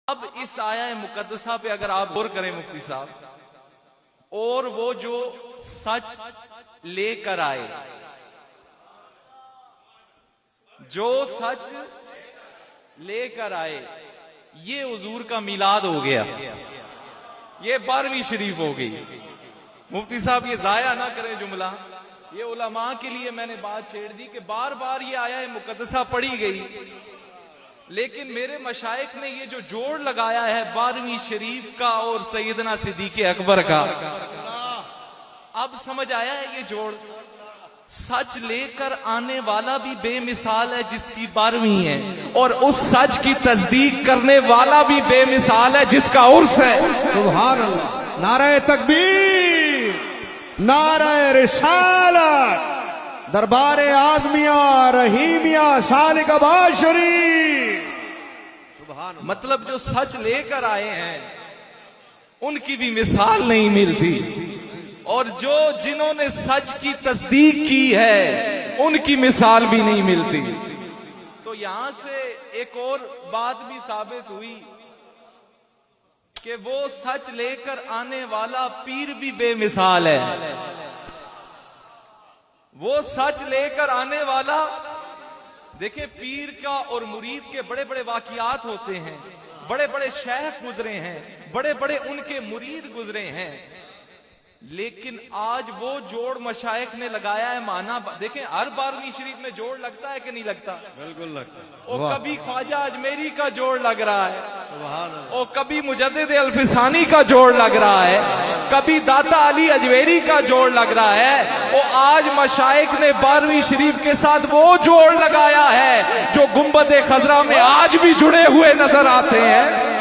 अब इस आया मुकद्दसा पे अगर आप गौर करें मुफ्ती साहब, और वो जो सच लेकर आए, जो सच लेकर आए, ये हुजूर का मिलाद हो गया, ये 12वीं शरीफ हो गई। मुफ्ती साहब ये जाया ना करें जुमला, ये उलमा के लिए मैंने बात छेड़ दी कि बार बार ये आया मुकद्दसा पढ़ी गई, लेकिन मेरे मशाइख ने ये जो जोड़ लगाया है 12वीं शरीफ का और सैयदना सिद्दीक़ अकबर का, अब समझ आया है ये जोड़। सच लेकर आने वाला भी बेमिसाल है जिसकी 12वीं है, और उस सच की तस्दीक करने वाला भी बेमिसाल है जिसका उर्स है। सुभान अल्लाह। नारे तकबीर, नारे रिसालत, दरबारे आजमिया रहीमिया सालिक बाशरी। मतलब जो सच लेकर आए हैं उनकी भी मिसाल नहीं मिलती, और जो जिन्होंने सच की तस्दीक की है उनकी मिसाल भी नहीं मिलती। तो यहां से एक और बात भी साबित हुई कि वो सच लेकर आने वाला पीर भी बेमिसाल है। वो सच लेकर आने वाला, देखिए पीर का और मुरीद के बड़े बड़े वाकियात होते हैं, बड़े बड़े शेख गुजरे हैं, बड़े बड़े उनके मुरीद गुजरे हैं, लेकिन आज वो जोड़ मशाइख ने लगाया है। माना देखें, हर 12वीं शरीफ में जोड़ लगता है कि नहीं लगता? बिल्कुल लगता है। और कभी ख्वाजा अजमेरी का जोड़ लग रहा है, और कभी मुजद्दिद अल्फिसानी का जोड़ लग रहा है, कभी दाता अली अजमेरी का जोड़ लग रहा है, और आज मशाइख ने 12वीं शरीफ के साथ वो जोड़ लगाया है जो गुंबद खजरा में आज भी जुड़े हुए नजर आते हैं।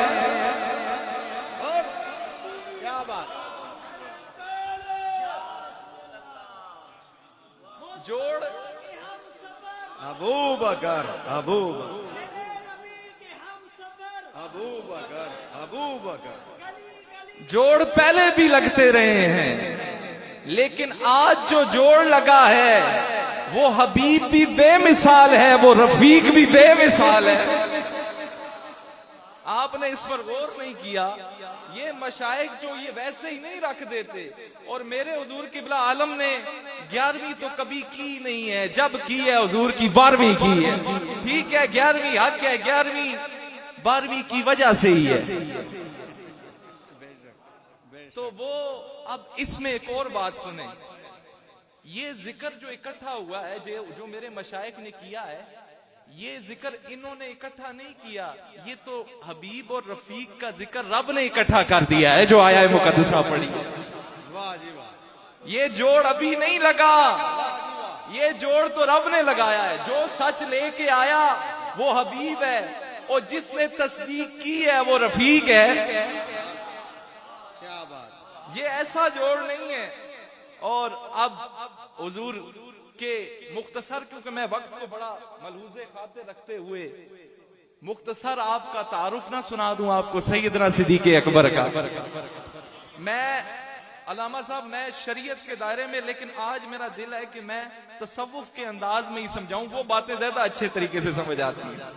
जोड़ अबू बकर, अबू बकर, अबू बकर। जोड़ पहले भी लगते रहे हैं, लेकिन आज जो जोड़ लगा है वो हबीब भी बेमिसाल है, वो रफीक भी बेमिसाल है। आपने इस पर गौर नहीं किया। ये मशाइख जो ये वैसे ही नहीं रख देते, और मेरे हुजूर किबला आलम ने 11वीं तो कभी की नहीं है, जब की है हुजूर की 12वीं की है। ठीक है, 11वीं हक है, 11वीं 12वीं की वजह से ही है। तो वो अब इसमें एक और बात सुने, ये जिक्र जो इकट्ठा हुआ है, जो मेरे मशाइख ने किया है, ये जिक्र इन्होंने इकट्ठा नहीं किया, ये तो हबीब और रफीक का जिक्र रब ने इकट्ठा कर दिया है जो आया है मुकद्दसा पढ़ी। वाह जी वाह। ये जोड़ अभी नहीं लगा, ये जोड़ तो रब ने लगाया है। जो सच लेके आया वो हबीब है, और जिसने तस्दीक की है वो रफीक है। क्या बात। ये ऐसा जोड़ नहीं है। और अब हुजूर के मुख्तसर, क्योंकि मैं वक्त को बड़ा मलहूज़े खाते रखते हुए मुख्तसर आपका तारुफ ना सुना दूं आपको सैयदना सिद्दीक़ अकबर का। मैं अलामा साहब, मैं शरीयत के दायरे में, लेकिन आज मेरा दिल है कि मैं तसव्वुफ के अंदाज में ही समझाऊं, वो बातें ज्यादा अच्छे तरीके से समझ आती हैं।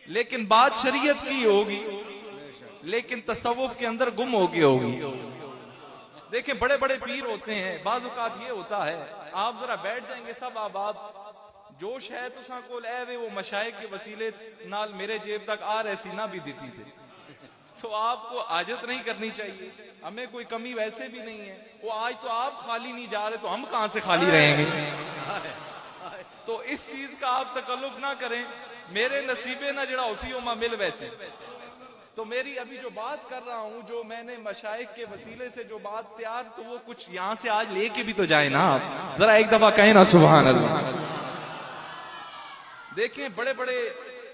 लेकिन बात शरीयत की होगी, लेकिन तसव्वुफ के अंदर गुम होगी होगी। देखिए बड़े बड़े पीर होते हैं, बाज़ औक़ात ये होता है, आप जरा बैठ जाएंगे सब आप जोश है तुसा कोल ए वो मशाइख के वसीले नाल मेरे जेब तक आ रहे सीना भी देती थे, तो आपको आजत नहीं करनी चाहिए। हमें कोई कमी वैसे भी नहीं है, वो आज तो आप खाली नहीं जा रहे तो हम कहां से खाली रहेंगे। तो इस चीज का आप तकल्लुफ ना करें, मेरे नसीबे ना जड़ा उसी उमा मिल वैसे। तो मेरी अभी जो बात कर रहा हूं, जो मैंने मशाइख के वसीले से जो बात तैयार, तो वो कुछ यहां से आज लेके भी तो जाए ना आप, जरा एक दफा कहें ना सुभान अल्लाह। देखें बड़े बड़े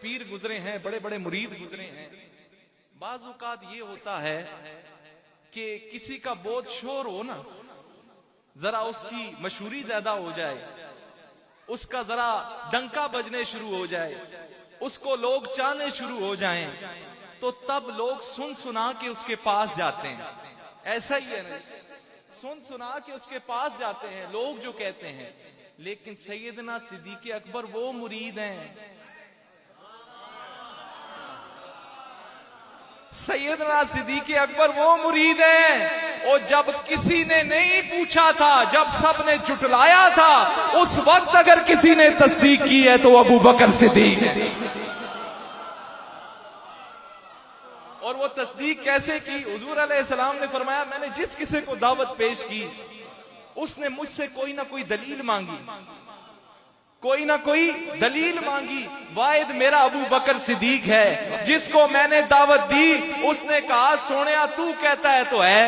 पीर गुजरे हैं, बड़े बड़े मुरीद गुजरे हैं। बाज़ औक़ात ये होता है कि किसी का बहुत शोर हो ना, जरा उसकी मशहूरी ज्यादा हो जाए, उसका जरा डंका बजने शुरू हो जाए, उसको लोग चाहने शुरू हो जाएं, तो तब लोग सुन सुना के उसके पास जाते हैं। ऐसा ही है ना, सुन सुना के उसके पास जाते हैं लोग जो कहते हैं। लेकिन सैयदना सिद्दीक़ अकबर वो मुरीद हैं सैयदना सिद्दीक़ अकबर वो मुरीद हैं और जब किसी ने नहीं पूछा था, जब सब ने जुटलाया था, उस वक्त अगर किसी ने तस्दीक की है तो अबू बकर सिद्दीक है। और वो तस्दीक कैसे की? हुजूर अलैहिस्सलाम ने फरमाया, मैंने जिस किसी को दावत पेश की उसने मुझसे कोई ना कोई दलील मांगी, कोई ना कोई दलील मांगी। वाहिद मेरा अबू बकर सिद्दीक है। जिसको मैंने दावत दी उसने कहा, सोनिया तू कहता है तो है।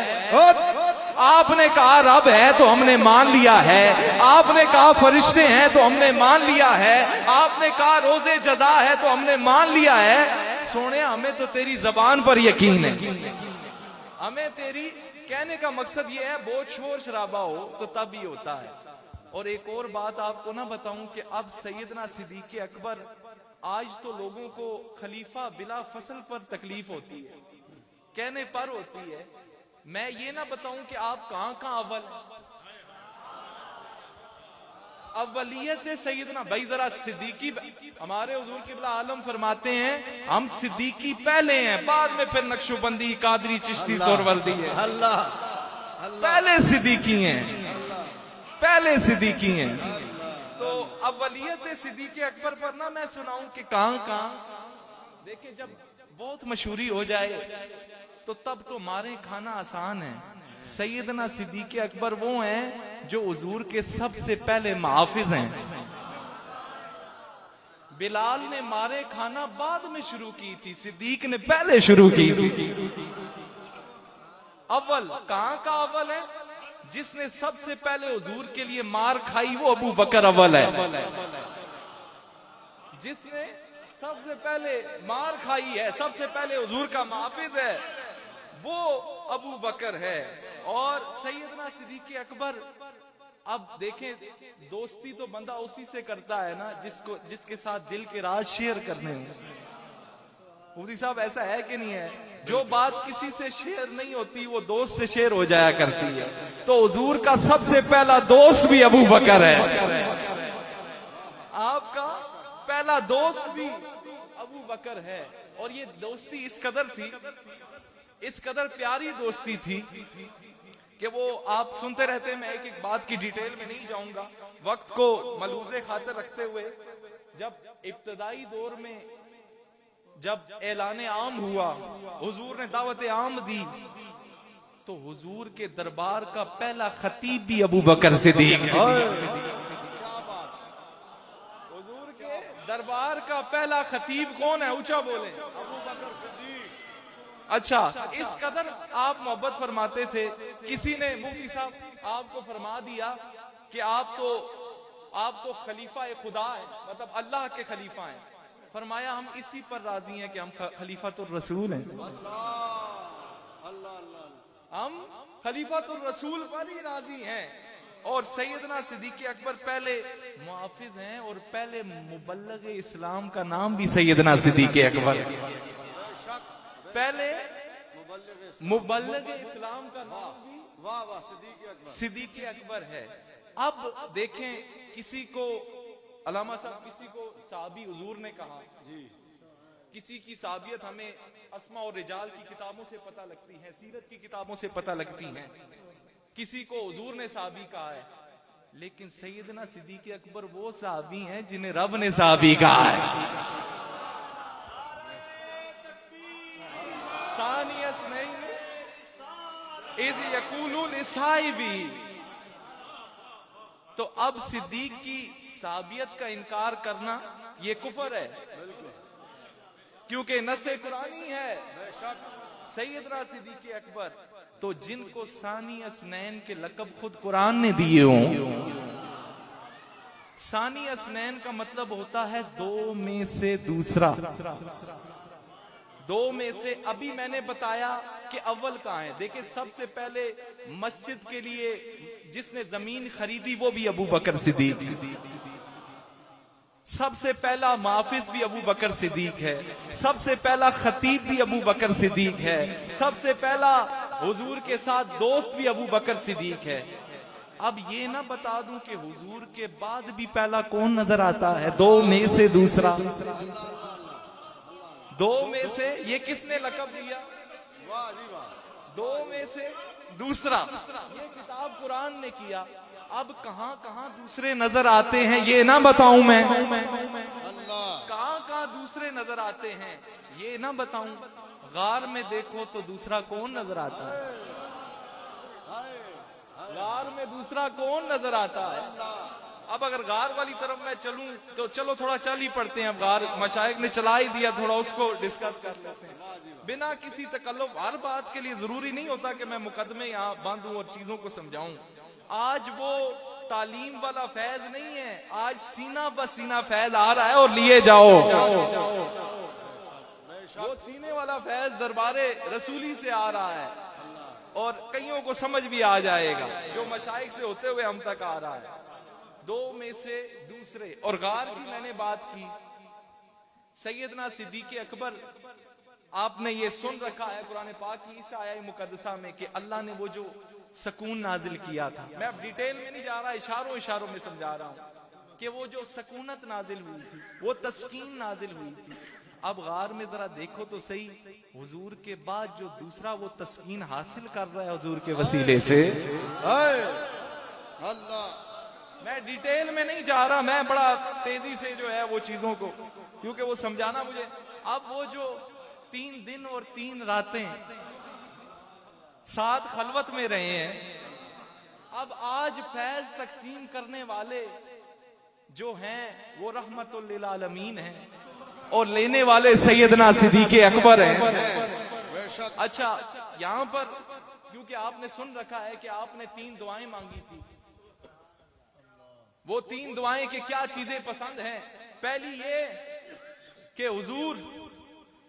आपने कहा रब है तो हमने मान लिया है। आपने कहा फरिश्ते हैं तो हमने मान लिया है। आपने कहा रोजे जदा है तो हमने मान लिया है। सोनिया हमें तो तेरी जबान पर यकीन है। हमें तेरी कहने का मकसद ये है, बहुत शोर शराबा हो तो तब ही होता है। और एक और बात आपको ना बताऊं कि अब सैयदना सिद्दीक़ अकबर, आज तो लोगों को खलीफा बिला फसल पर तकलीफ होती है, कहने पर होती है। मैं ये ना बताऊं कि आप कहां कहां अव्वल अव्वलियत है सैयदना। भाई जरा सिद्दीकी, हमारे हुजूर किबला आलम फरमाते हैं हम सिद्दीकी पहले हैं, बाद में फिर नक्शबंदी, कादरी, चिश्ती, सोहरवर्दी है। अल्लाह पहले सिद्दीकी हैं, पहले सिद्दीकी हैं। तो अव्वलियत सिद्दीक़ अकबर पर ना मैं सुनाऊं कि कहां कहां। देखिए जब बहुत मशहूरी हो जाए तो तब तो मारे खाना आसान है। सैयदना सिद्दीक़ अकबर वो हैं जो हुजूर के सबसे पहले मुहाफिज हैं। बिलाल ने मारे खाना बाद में शुरू की थी, सिद्दीक ने पहले शुरू की थी। अव्वल कहां का अव्वल है? जिसने सबसे पहले हुजूर के लिए मार खाई वो अबू बकर अव्वल है। जिसने सबसे पहले मार खाई है, सबसे पहले हुजूर का मुहाफिज है, वो अबू बकर है। और सैयदना सिद्दीक़ अकबर, अब देखें दोस्ती तो बंदा उसी से करता है ना जिसके साथ दिल के राज शेयर करने हैं। मुफ्ती साहब ऐसा है कि नहीं है? जो बात किसी से शेयर नहीं होती वो दोस्त से शेयर हो जाया करती है। तो हुजूर का सबसे पहला दोस्त भी अबू बकर है। आपका पहला दोस्त भी अबू बकर है। और ये दोस्ती इस कदर थी, इस कदर प्यारी दोस्ती थी कि वो आप सुनते रहते हैं। मैं एक एक बात की डिटेल में नहीं जाऊंगा, वक्त को मलूज़े खातिर रखते हुए। जब इब्तदाई दौर में जब ऐलान आम हुआ, हुजूर ने दावत आम दी, तो हुजूर के दरबार का पहला खतीब भी अबू बकर सिद्दीक है। हुजूर के दरबार का पहला खतीब कौन है? ऊंचा बोले। अबू बकर सिद्दीक। अच्छा, इस कदर आप मोहब्बत फरमाते थे। किसी ने मुफ्ती साहब आपको फरमा दिया कि आप तो खलीफा खुदा है, मतलब अल्लाह के खलीफा हैं। फरमाया हम इसी पर राजी हैं कि हम खलीफातुर रसूल हैं। हम खलीफातुर रसूल पर ही राजी हैं। और सैयदना सिद्दीक़ अकबर पहले मुहाफिज हैं और पहले मुबल्लिग इस्लाम का नाम भी सैयदना सिद्दीक़ अकबर है। पहले मुबल्लिग इस्लाम का नाम भी सिद्दीक़ अकबर है। अब देखें, किसी को अलामा साहब, किसी को साहबी हुजूर ने कहा जी, किसी की साबियत हमें अस्मा और रिजाल की किताबों से पता लगती है, सीरत की किताबों से पता लगती है। किसी को हुजूर ने साहबी कहा है, लेकिन सैयदना सिद्दीक़ अकबर वो साहबी हैं जिन्हें रब ने साहबी कहा है। सानियस नहीं इज़ यक़ूलुल साहिबी। तो अब सिद्दीक की साबियत का इनकार करना ये कुफर है, क्योंकि नस्से कुरानी है। सैयदना सिद्दीक़ अकबर तो जिनको सानी असनैन के लक़ब खुद कुरान ने दिए हों। सानी असनैन का मतलब होता है दो में से दूसरा। दो में से, अभी मैंने बताया कि अव्वल कहां है। देखिए सबसे पहले मस्जिद के लिए जिसने जमीन खरीदी वो भी अबू बकर सिद्दीक। सबसे पहला मुहाफिज भी अबू बकर सिद्दीक है। सबसे पहला खतीब भी अबू बकर सिद्दीक है। सबसे पहला हुजूर के साथ दोस्त भी अबू बकर सिद्दीक है। अब ये ना बता दूं कि हुजूर के बाद भी पहला कौन नजर आता है? दो में से दूसरा। दो में से ये किसने लक़ब दिया? वाह जी वाह। दो में से दूसरा ये किताब कुरान ने किया। अब कहां कहां दूसरे नजर आते हैं ये ना बताऊं मैं, अल्लाह। कहां कहां दूसरे नजर आते हैं ये ना बताऊं। गार में देखो तो दूसरा कौन नजर आता है? गार में दूसरा कौन नजर आता है? अब अगर गार वाली तरफ मैं चलूं तो चलो थोड़ा चल ही पड़ते हैं। अब गार मशाइख ने चला ही दिया, थोड़ा उसको डिस्कस कर लेते हैं बिना किसी तकल्लुफ। हर बात के लिए जरूरी नहीं होता कि मैं मुकदमे यहाँ बांधूं और चीजों को समझाऊं। आज वो तालीम वाला फैज नहीं है, आज सीना बसीना फैज आ रहा है और लिए जाओ। वो सीने वाला फैज दरबारे रसूली से आ रहा है और कईयों को समझ भी आ जाएगा जो मशाइख से होते हुए हम तक आ रहा है। दो में से दूसरे। और गार की मैंने बात की, सैयदना सिद्दीक़ अकबर, आपने ये सुन रखा है कुरान पाक की इस आया मुकद्दसा में कि अल्लाह ने वो जो सकून नाजिल किया था। मैं अब डिटेल में नहीं जा रहा, इशारों इशारों में समझा रहा हूं कि वो जो सकूनत नाजिल हुई थी, वो तस्कीन नाजिल हुई थी। अब गार में जरा देखो तो सही, हुजूर के बाद जो दूसरा वो तस्कीन हासिल कर रहा है हुजूर के वसीले से। अल्लाह। मैं डिटेल में नहीं जा रहा, मैं बड़ा तेजी से जो है वो चीजों को, क्योंकि वो समझाना मुझे। अब वो जो 3 दिन और 3 रातें साथ खलवत में रहे हैं, अब आज फैज तकसीम करने वाले जो हैं वो रहमतुल लिल आलमीन हैं और लेने वाले सैयदना सिद्दीक़ अकबर हैं। अच्छा, यहां पर क्योंकि आपने सुन रखा है कि आपने 3 दुआएं मांगी थी। वो 3 दुआएं कि क्या चीजें पसंद हैं। पहली ये कि हुजूर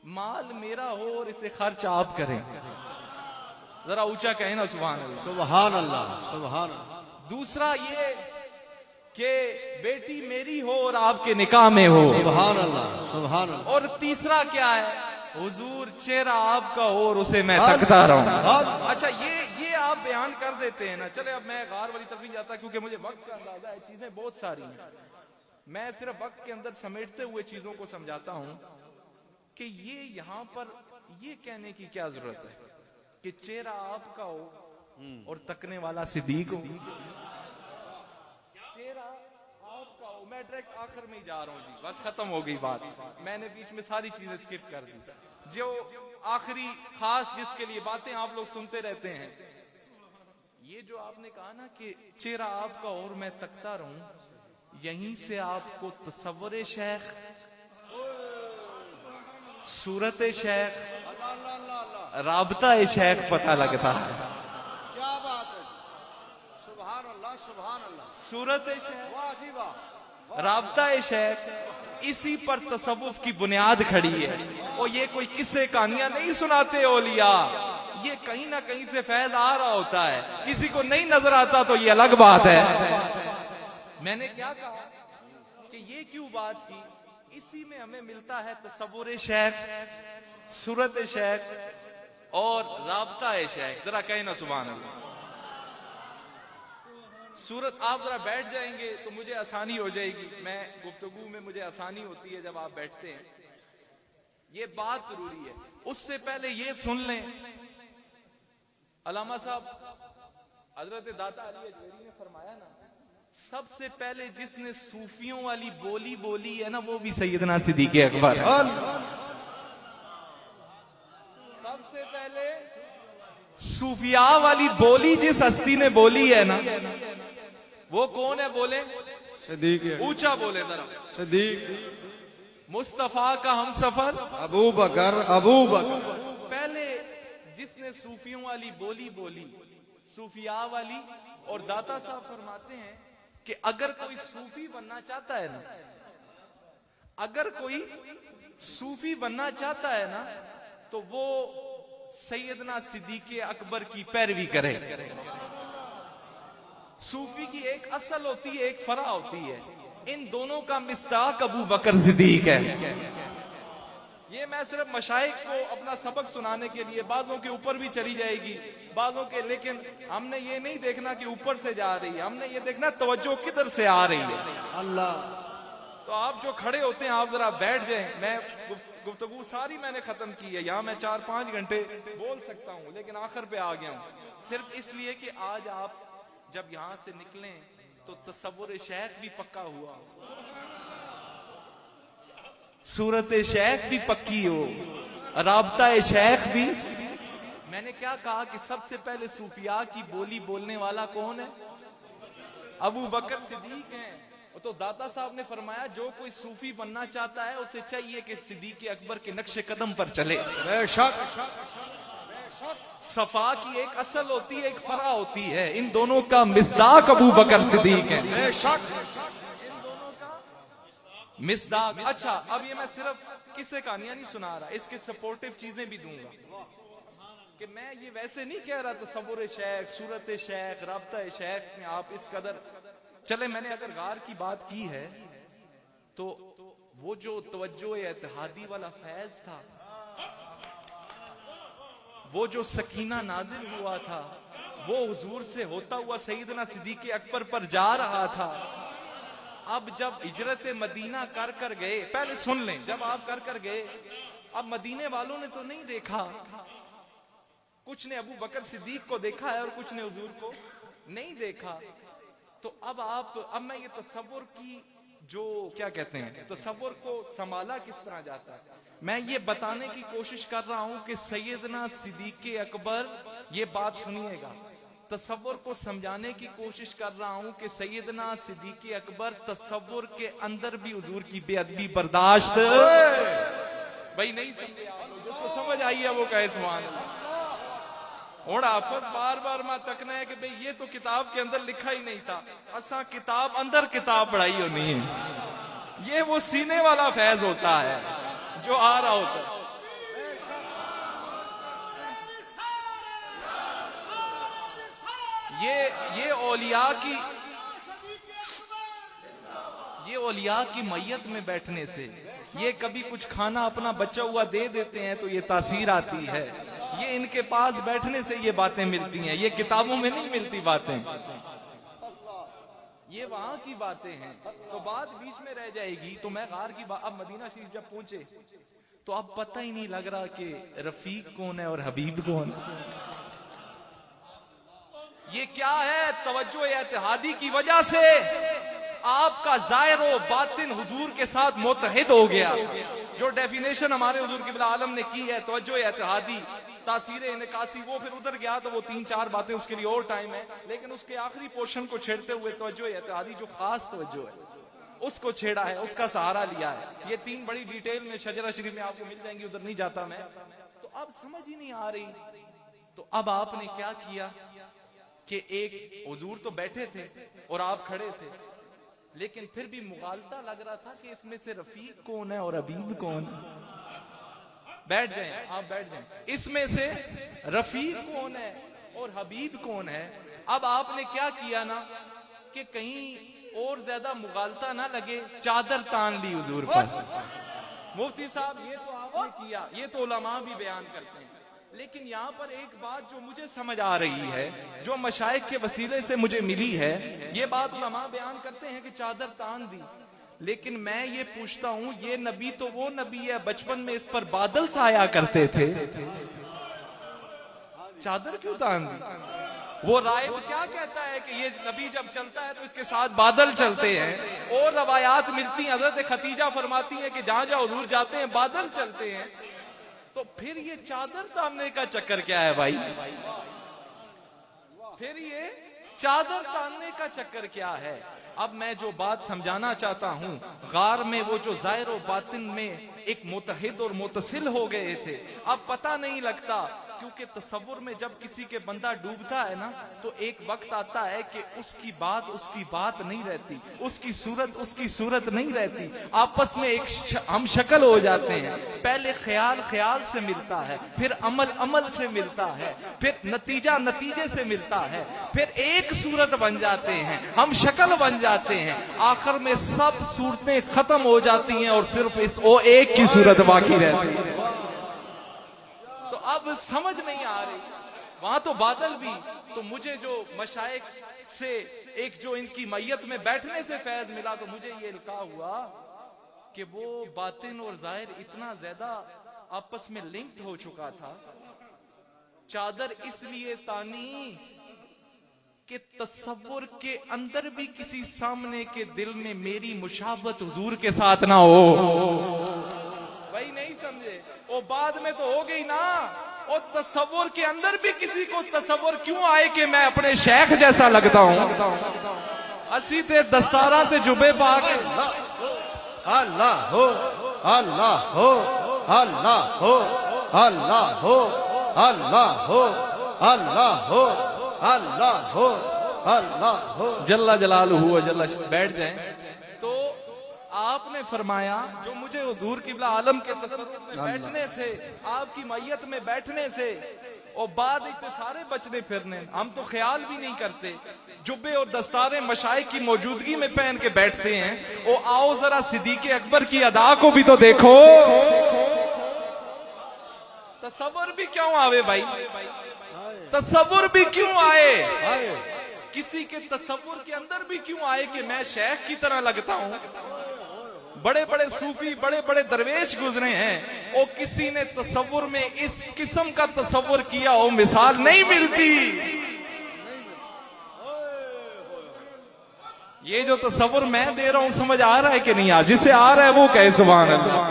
माल मेरा हो और इसे खर्च आप करें। जरा ऊंचा कहें ना सुभान अल्लाह। सुभान अल्लाह, सुभान अल्लाह। दूसरा ये कि बेटी मेरी हो और आपके निकाह में हो। सुभान अल्लाह, सुभान अल्लाह। और तीसरा क्या है, हुजूर चेहरा आपका हो और उसे मैं तकता रहूं। अच्छा, ये आप बयान कर देते हैं ना। चले अब मैं गार वाली तरफ नहीं जाता क्योंकि मुझे वक्त का अंदाजा है, चीजें बहुत सारी हैं। मैं सिर्फ वक्त के अंदर समेटते हुए चीजों को समझाता हूं कि ये यहां पर ये कहने की क्या जरूरत है कि चेहरा आपका हो और तकने वाला सिद्दीक हो। चेहरा आपका हो। मैं डायरेक्ट आखिर में ही जा रहा हूं जी, बस खत्म हो गई बात। मैंने बीच में सारी चीजें स्किप कर दी। जो आखिरी खास जिसके लिए बातें आप लोग सुनते रहते हैं, ये जो आपने कहा ना कि चेहरा आपका और मैं तकता रहूं, यहीं से आपको तसव्वुर शेख, सूरत शेख, राबता शेख पता लगता है। क्या बात है। सुभान अल्लाह, सुभान अल्लाह। सूरत शेख, वाह जी वाह। राबता शेख, इसी पर तसव्वुफ की बुनियाद खड़ी है। और ये कोई किस्से कहानियां नहीं सुनाते औलिया, ये कहीं ना कहीं से फैज आ रहा होता है। किसी को नहीं नजर आता तो ये अलग बात है। मैंने क्या कहा कि ये क्यों बात की, इसी में हमें मिलता है तसव्वुर शेख, सूरत शेख और राबता शेख। जरा कहें ना सुभान अल्लाह। सूरत, आप जरा बैठ जाएंगे तो मुझे आसानी हो जाएगी। मैं गुफ्तगू में मुझे आसानी होती है जब आप बैठते हैं, ये बात जरूरी है। उससे पहले ये सुन लें, अल्लामा साहब हजरत दाता अली अजमेरी ने फरमाया ना, सबसे पहले जिसने सूफियों वाली बोली बोली है ना, वो भी सैयदना सिद्दीक़ अकबर है। सबसे पहले सूफिया वाली बोली जिस हस्ती ने बोली है ना, वो कौन है? बोले सिद्दीक़। ऊंचा बोले जरा। सिद्दीक़। मुस्तफा का हम सफर अबू बकर, अबू बकर। पहले जिसने सूफियों वाली बोली बोली, सूफिया वाली। और दाता साहब फरमाते हैं कि अगर कोई सूफी बनना चाहता है ना, अगर कोई सूफी बनना चाहता है ना, तो वो सैयदना सिद्दीक़ अकबर की पैरवी करे। सूफी की एक असल होती है, एक फरा होती है। इन दोनों का मिस्ताक अबू बकर सिद्दीक है। ये मैं सिर्फ मशाइख को अपना सबक सुनाने के लिए, बाजों के ऊपर भी चली जाएगी बाजों के, लेकिन हमने ये नहीं देखना कि ऊपर से जा रही है, हमने ये देखना तवज्जो किधर से आ रही है। अल्लाह। तो आप जो खड़े होते हैं आप जरा बैठ जाएं। मैं गुफ्तगू सारी मैंने खत्म की है, यहाँ मैं 4-5 घंटे बोल सकता हूँ, लेकिन आखिर पे आ गया हूँ सिर्फ इसलिए कि आज आप जब यहाँ से निकलें तो तसव्वुर शेख भी पक्का हुआ, सूरत शेख भी पक्की हो, राबता शेख भी। मैंने क्या कहा कि सबसे पहले सूफिया की बोली बोलने वाला कौन है? अबू बकर सिद्दीक हैं। तो दाता साहब ने फरमाया जो कोई सूफी बनना चाहता है उसे चाहिए कि सिद्दीक अकबर के नक्शे कदम पर चले। सफा की एक असल होती है, एक फरा होती है, इन दोनों का मिस्दाक अबू बकर सिद्दीक है। इन दोनों का मिस्दाक। अच्छा, अब ये मैं सिर्फ किस्से कहानियां नहीं सुना रहा, इसके सपोर्टिव चीजें भी दूंगा कि मैं ये वैसे नहीं कह रहा तसव्वुर शेख, सूरत शेख, राबता शेख में आप इस कदर चले। मैंने अगर गार की बात की है तो वो जो तवज्जो इत्तेहादी वाला फैज था, वो जो सकीना नाजिल हुआ था, वो हुजूर से होता हुआ सैयदना सिद्दीक अकबर पर जा रहा था। अब जब हिजरत मदीना कर कर गए, पहले सुन लें, जब आप कर कर गए, अब मदीने वालों ने तो नहीं देखा, कुछ ने अबू बकर सिद्दीक को देखा है और कुछ ने हुजूर को नहीं देखा। तो अब मैं ये तसव्वुर की जो क्या कहते हैं, तसव्वुर को संभाला किस तरह जाता है, मैं ये बताने की कोशिश कर रहा हूं कि सैयदना सिद्दीक अकबर, ये बात सुनिएगा, तसव्वुर को समझाने की कोशिश कर रहा हूं कि सैयदना सिद्दीक अकबर तसव्वुर के अंदर भी हुजूर की बेअदबी बर्दाश्त भाई नहीं समझे। जिसको समझ आई है वो कहे सुभान अल्लाह। और हाफिज बार बार मैं तकना है कि भाई ये तो किताब के अंदर लिखा ही नहीं था, असा किताब अंदर किताब पढ़ाई होनी है। ये वो सीने वाला फैज होता है जो आ रहा होता है। ये औलिया की मैयत में बैठने से, ये कभी कुछ खाना अपना बचा हुआ दे देते हैं तो ये तासीर आती है, ये इनके पास बैठने से ये बातें मिलती हैं, ये किताबों में नहीं मिलती बातें, ये वहां की बातें हैं। तो बात बीच में रह जाएगी। तो मैं गार की बात, अब मदीना शरीफ जब पहुंचे तो अब पता ही नहीं लग रहा कि रफीक कौन है और हबीब कौन है। ये क्या है? तवज्जो इत्तेहादी की वजह से आपका ज़ाहिर बातिन हुजूर के साथ मुत्तहिद हो गया। जो डेफिनेशन हमारे हुजूर क़िबला आलम ने की है तवज्जो इत्तेहादी, तासीर इनकासी, वो फिर उधर गया तो वो 3-4 बातें उसके लिए और टाइम है, लेकिन उसके आखिरी पोर्शन को छेड़ते हुए तवज्जो इत्तेहादी जो खास तवज्जो है उसको छेड़ा है, उसका सहारा लिया है। ये 3 बड़ी डिटेल में शजरा शरीफ में आपको मिल जाएंगी, उधर नहीं जाता मैं। तो अब समझ ही नहीं आ रही। तो अब आपने क्या किया कि एक हुजूर तो बैठे थे और आप खड़े थे, लेकिन फिर भी मुगालता लग रहा था कि इसमें से रफीक कौन है और हबीब कौन है। बैठ जाएं, आप बैठ जाएं, इसमें से रफीक कौन है और हबीब कौन है। अब आपने क्या किया ना कि कहीं और ज्यादा मुगालता ना लगे, चादर तान ली हुजूर पर। मुफ्ती साहब ये तो आपने किया, ये तो उलमा भी बयान करते हैं, लेकिन यहाँ पर एक बात जो मुझे समझ आ रही है, जो मशाइख के वसीले से मुझे मिली है, ये बात उलमा बयान करते हैं कि चादर तान दी, लेकिन मैं ये पूछता हूँ, ये नबी तो वो नबी है बचपन में इस पर बादल साया करते थे, चादर क्यों तान दी? वो राय क्या कहता है कि ये नबी जब चलता है तो इसके साथ बादल चलते हैं, और रवायात मिलती हैं, हजरत खतीजा फरमाती है कि जहां जहां हुजूर जाते हैं बादल चलते हैं। तो फिर ये चादर तानने का चक्कर क्या है भाई? फिर ये चादर तानने का चक्कर क्या है? अब मैं जो बात समझाना चाहता हूं, गार में वो जो ज़ाहिर और बातिन में एक मुत्तहिद और मुतसिल हो गए थे, अब पता नहीं लगता, क्योंकि तसव्वुर में जब किसी के बंदा डूबता है ना, तो एक वक्त आता है कि उसकी बात नहीं रहती, उसकी सूरत नहीं रहती, आपस में एक हम शक्ल हो जाते हैं। पहले ख्याल से मिलता है, फिर अमल से मिलता है, फिर नतीजे से मिलता है, फिर एक सूरत बन जाते हैं, हम शक्ल बन जाते हैं, आखिर में सब सूरतें खत्म हो जाती हैं और सिर्फ वो एक की सूरत बाकी रहती है। तो अब समझ नहीं आ रही, वहां तो बादल भी, तो मुझे जो मशाइख से एक जो इनकी मैयत में बैठने से फैज मिला, तो मुझे ये इल्का हुआ कि वो बातिन और जाहिर इतना ज्यादा आपस में लिंक्ड हो चुका था। चादर इसलिए तानी कि तसव्वुर के अंदर भी किसी सामने के दिल में मेरी मुशाबत हुजूर के साथ ना हो। भाई नहीं समझे? वो बाद में तो हो गई ना। और तसव्वुर के अंदर भी किसी को तसव्वुर क्यों आए कि मैं अपने शेख जैसा लगता हूं। असी ते दस्तारा से जुबे पाक अल्लाह हो, अल्लाह हो, अल्लाह हो, अल्लाह हो, अल्लाह हो, अल्लाह हो, अल्लाह हो, अल्लाह हो। जल्ला जलालहू व जल्ला। बैठ जाएं। तो आपने फरमाया जो मुझे हुजूर किबला आलम के तसव्वुर में बैठने से, आपकी मैयत में बैठने से और बाद इतने सारे बचने फिरने, हम तो ख्याल भी नहीं करते। जुब्बे और दस्तारे मशाइख की मौजूदगी में पहन के बैठते हैं। ओ आओ जरा सिद्दीक़ अकबर की अदा को भी तो देखो। तसव्वुर भी क्यों आवे भाई? तसव्वुर भी क्यों आए? किसी के तसव्वुर के अंदर भी क्यों आए कि मैं शेख की तरह लगता हूं। बड़े बड़े सूफी, बड़े बड़े दरवेश गुजरे हैं, और किसी ने तसव्वुर में इस किस्म का तसव्वुर किया हो, मिसाल नहीं मिलती। ये जो तसव्वुर मैं दे रहा हूं समझ आ रहा है कि नहीं? जिसे आ रहा है वो कहे सुभान अल्लाह।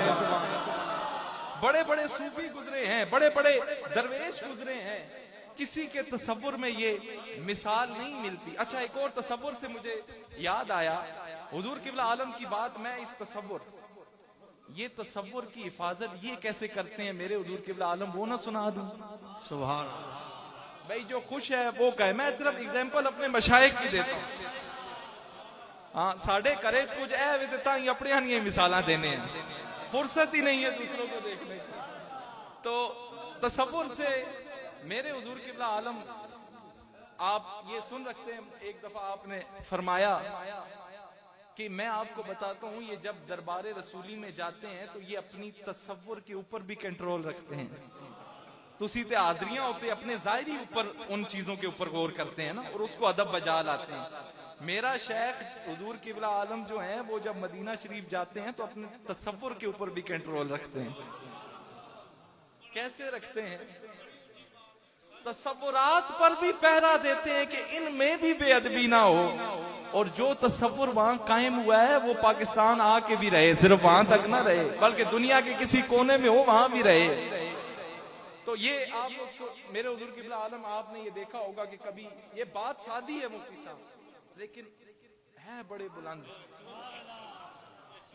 बड़े बड़े सूफी गुजरे हैं, बड़े बड़े दरवेश गुजरे हैं, किसी के तसव्वुर में ये मिसाल नहीं मिलती। अच्छा, एक और तसव्वुर से मुझे याद आया, हुजूर किबला आलम की बात। मैं इस तसव्वुर, ये तसव्वुर की हिफाजत ये कैसे करते हैं मेरे हुजूर किबला आलम, वो ना सुना दूं? सुभान भाई जो खुश है वो कहे। मैं सिर्फ एग्जाम्पल अपने मशाइख की देता हूं। हाँ, साढ़े करे कुछ ऐ विदता ही अपने नहीं मिसाला देने हैं, फुर्सत ही नहीं है दूसरों को देखने की। तो तसव्वुर से मेरे हुजूर किबला आलम, आप ये सुन रखते हैं, एक दफा आपने फरमाया कि मैं आपको बताता हूं, ये जब दरबारे रसूली में जाते हैं तो ये अपनी तसव्वुर के ऊपर भी कंट्रोल रखते हैं। तुसी ते हाजरियां होते अपने जाहिरी ऊपर उन चीजों के ऊपर गौर करते हैं ना, और उसको अदब बजा लाते हैं। मेरा शेख हुजूर किबला आलम जो है वो जब मदीना शरीफ जाते हैं तो अपने तसव्वुर के ऊपर भी कंट्रोल रखते हैं। कैसे रखते हैं? तसव्वुरात पर भी पहरा देते हैं कि इनमें भी बेअदबी ना हो, और जो तसव्वुर वहां कायम हुआ है वो पाकिस्तान आके भी रहे, सिर्फ वहां तक ना रहे बल्कि दुनिया के किसी कोने में हो वहां भी रहे। तो ये आप लोग, मेरे हुजूर किबला आलम, आपने ये देखा होगा कि कभी ये बात सादी है मुफ्ती साहब, लेकिन है बड़े बुलंद।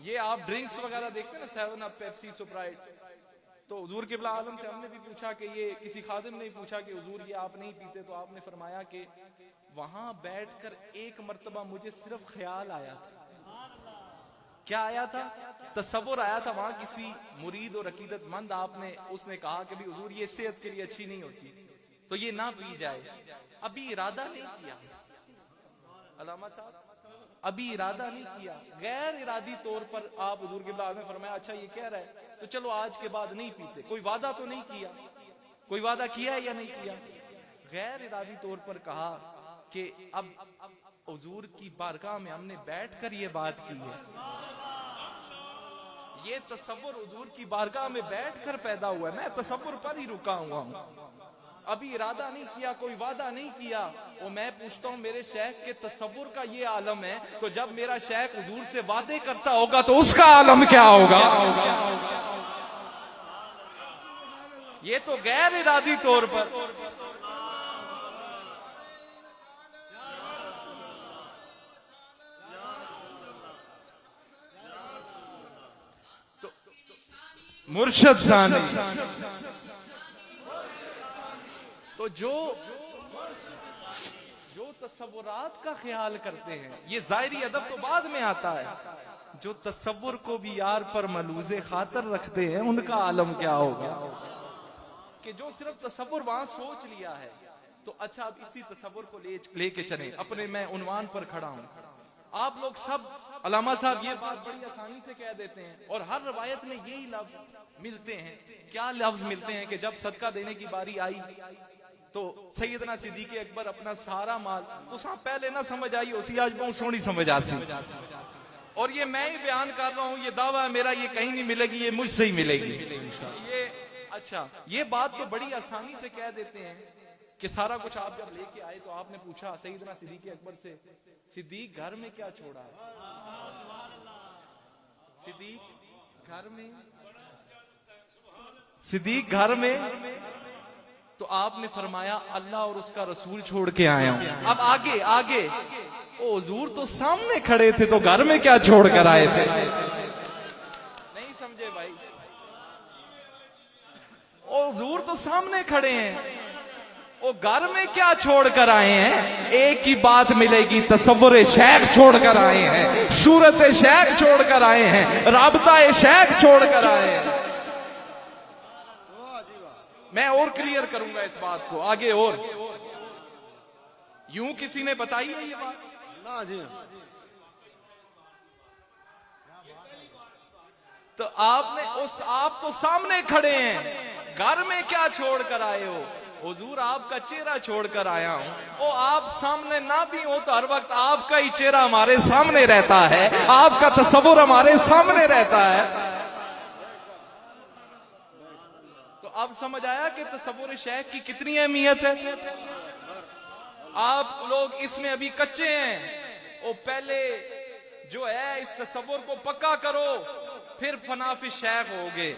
ये आप ड्रिंक्स वगैरह देखते हैं ना, 7 अप, पेप्सी, स्प्राइट, तो हुजूर किबला आलम से हमने भी पूछा कि ये, किसी खादिम ने पूछा कि हुजूर ये आप नहीं पीते, तो आपने फरमाया कि वहां बैठकर एक मर्तबा मुझे सिर्फ ख्याल आया था। क्या आया था? तसव्वुर आया था। वहां किसी मुरीद और अकीदतमंद आपने, उसने कहा कि भी हुजूर ये सेहत के लिए अच्छी नहीं होती, तो ये ना पी जाए। अभी इरादा नहीं किया अलामा साहब, अभी इरादा नहीं किया, गैर इरादी तौर पर आप हुजूर किबला आलम ने फरमाया अच्छा ये कह रहा है तो चलो आज के बाद नहीं पीते। कोई वादा तो नहीं किया, कोई वादा किया है या नहीं किया? गैर इरादी तौर पर कहा कि अब हुजूर की बारगाह में हमने बैठकर ये बात की है। ये तसव्वुर हुजूर की बारगाह में बैठकर पैदा हुआ है, मैं तसव्वुर पर ही रुका हुआ हूं, अभी इरादा नहीं किया, कोई वादा नहीं किया। और मैं पूछता हूं मेरे शेख के तसव्वुर का ये आलम है, तो जब मेरा शेख हुजूर से वादे करता होगा तो उसका आलम क्या होगा? ये तो गैर इरादी तौर पर। तो मुर्शद सानी, तो जो तसव्वुरात का ख्याल करते हैं, ये जाहिरी अदब तो बाद में आता है, जो तसव्वुर को भी यार पर मलूज़े खातर रखते हैं उनका आलम क्या होगा? कि जो सिर्फ तसव्वुर वहां सोच लिया है, तो अच्छा अब इसी तसव्वुर को लेके चले। अपने मैं उन्वान पर खड़ा हूं, आप लोग सब अलामा साहब ये बात बड़ी आसानी से कह देते हैं, और हर रवायत में यही लफ्ज मिलते हैं। क्या लफ्ज मिलते हैं? कि जब सदका देने की बारी आई तो सैयदना सिद्दीक़ अकबर अपना सारा माल, तो पहले ना समझ आई उसी, आज बहुत सोहनी समझ आती, और ये मैं ही बयान कर रहा हूं, ये दावा है मेरा, ये कहीं नहीं मिलेगी, ये मुझसे ही मिलेगी ये। अच्छा, ये बात तो बड़ी आसानी से कह देते हैं कि सारा कुछ आप जब लेके आए तो आपने पूछा सैयदना सिद्दीक अकबर से, सिद्दीक घर में क्या छोड़ा है? सिद्दीक घर में तो आपने फरमाया अल्लाह और उसका रसूल छोड़ के आया हूं। अब आगे आगे, ओ हुजूर तो सामने खड़े थे तो घर में क्या छोड़ कर आए थे? नहीं समझे भाई? ओ हुजूर तो सामने खड़े हैं, ओ घर में क्या छोड़ कर आए हैं? एक ही बात मिलेगी, तसव्वुर शेख छोड़ कर आए हैं, सूरत शेख छोड़ कर आए हैं, राबता शेख छोड़ कर आए हैं। मैं और क्लियर करूंगा इस बात को आगे। और यूं किसी ने बताई है ये बात? ना जी। तो आपने आप तो सामने खड़े हैं, घर में क्या छोड़ कर आए हो? हुजूर आपका चेहरा छोड़कर आया हूं। ओ आप सामने ना भी हो तो हर वक्त आपका ही चेहरा हमारे सामने रहता है, आपका तसव्वुर हमारे सामने रहता है। तो अब समझ आया कि तसव्वुर शेख की कितनी अहमियत है। आप लोग इसमें अभी कच्चे हैं, ओ पहले जो है इस तसव्वुर को पक्का करो, फिर फनाफि शेख होगे।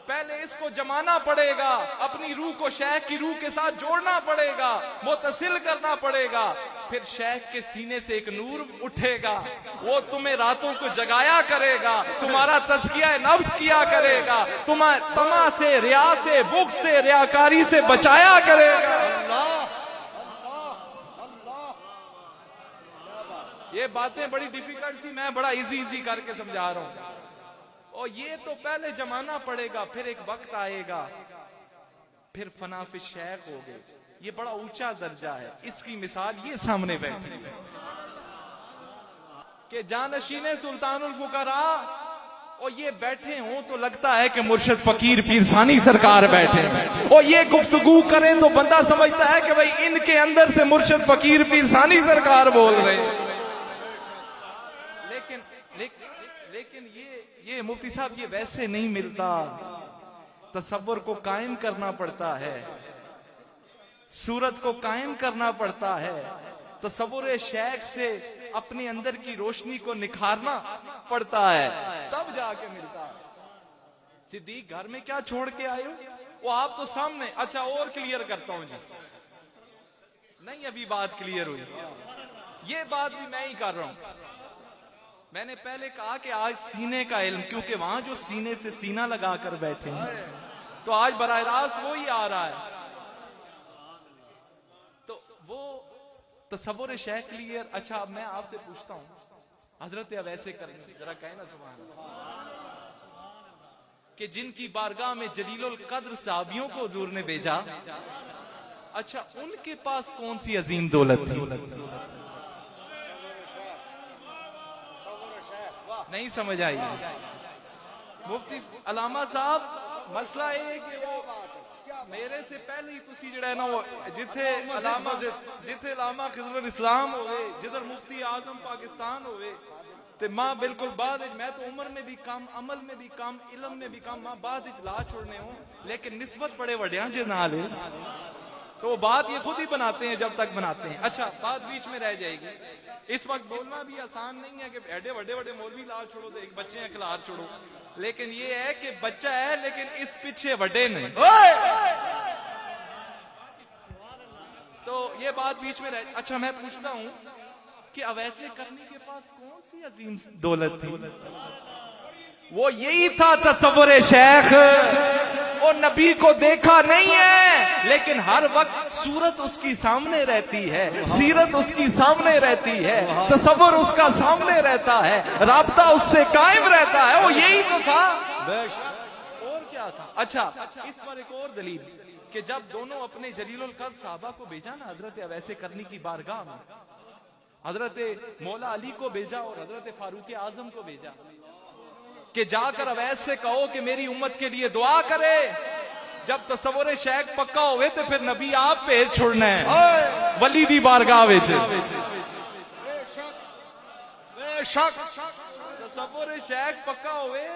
पहले इसको जमाना पड़ेगा, अपनी रूह को शेख की रूह के साथ जोड़ना पड़ेगा, मुतसिल करना पड़ेगा, फिर शेख के सीने से एक नूर उठेगा, वो तुम्हें रातों को जगाया करेगा, तुम्हारा तज़किया नफ्स किया करेगा, तुम्हें तमा से, रिया से, बुग़्ज़ से, रियाकारी से बचाया करेगा। ये बातें बड़ी डिफिकल्ट थी, मैं बड़ा इजी करके समझा रहा हूं। और ये तो पहले जमाना पड़ेगा, फिर एक वक्त आएगा, फिर फनाफि शेख हो गए। ये बड़ा ऊंचा दर्जा है। इसकी मिसाल ये सामने बैठे कि जानशीने सुल्तानुल फुकरा, और ये बैठे हों तो लगता है कि मुर्शिद फकीर पीर सानी सरकार बैठे हैं, और ये गुफ्तगू करें तो बंदा समझता है कि भाई इनके अंदर से मुर्शिद फकीर पीर सानी सरकार बोल रहे हैं। लेकिन ये मुफ्ती साहब, ये वैसे नहीं मिलता। तसव्वुर को कायम करना पड़ता है, सूरत को कायम करना पड़ता है, तसव्वुर शेख से अपने अंदर की रोशनी को निखारना पड़ता है, तब जाके मिलता है। सिद्दीक घर में क्या छोड़ के आए हो? वो आप तो सामने। अच्छा, और क्लियर करता हूं जी, नहीं अभी बात क्लियर हुई, ये बात भी मैं ही कर रहा हूं। मैंने पहले कहा कि आज सीने का इल्म, क्योंकि वहां जो सीने से सीना लगाकर बैठे हैं, तो आज बराह रास्त वो ही आ रहा है। तो वो तसव्वुर शेख क्लियर। अच्छा, अब मैं आपसे पूछता हूं, हजरत अब ऐसे करेंगे, जरा कहना सुभान अल्लाह, कि जिनकी बारगाह में जलीलुल कद्र साहबियों को हुजूर ने भेजा, अच्छा उनके पास कौन सी अजीम दौलत थी? नहीं समझ आई मुफ्ती अलामा साहब? मसला है कि वो मेरे से पहले ही तुसी जिहड़ा है ना, वो जिथे अलामा खिज़रुल इस्लाम होवे, जिधर मुफ्ती आजम पाकिस्तान होवे, ते मां बिल्कुल बाद, मैं तो उम्र में भी कम, अमल में भी कम, इल्म में भी कम, मां बाद ला छोड़ने हो, लेकिन निस्बत बड़े वड्या जे नाल है, तो वो बात ये खुद ही बनाते हैं जब तक बनाते हैं। अच्छा, बात बीच में रह जाएगी। इस वक्त बोलना भी आसान नहीं है कि एडे बड़े मौलवी ला छोड़ो तो एक बच्चे खिलार छोड़ो, लेकिन ये है कि बच्चा है लेकिन इस पीछे वड्डे नहीं, तो ये बात बीच में रह। अच्छा, मैं पूछता हूं कि अब ऐसे करने के पास कौन सी अजीम दौलत थी? वो यही था तसव्वुर शेख। वो नबी को देखा नहीं है, लेकिन हर वक्त सूरत उसकी सामने रहती है, सीरत उसकी सामने रहती है, तसव्वुर उसका सामने रहता है, राब्ता उससे कायम रहता है। वो यही तो था, और क्या था? अच्छा, इस पर एक और दलील कि जब दोनों अपने जलीलुल कद्र साहबा को भेजा ना, हजरत अवैसे करनी की बारगाह में, हजरत मौला अली को भेजा और हजरत फारूक आजम को भेजा कि जाकर अवैस से कहो कि मेरी उम्मत के लिए दुआ करे। जब तसव्वुर शेख पक्का होवे तो फिर नबी आप पे छोड़ना है वली दी बारगाह विच। बेशक तसव्वुर शेख पक्का हुए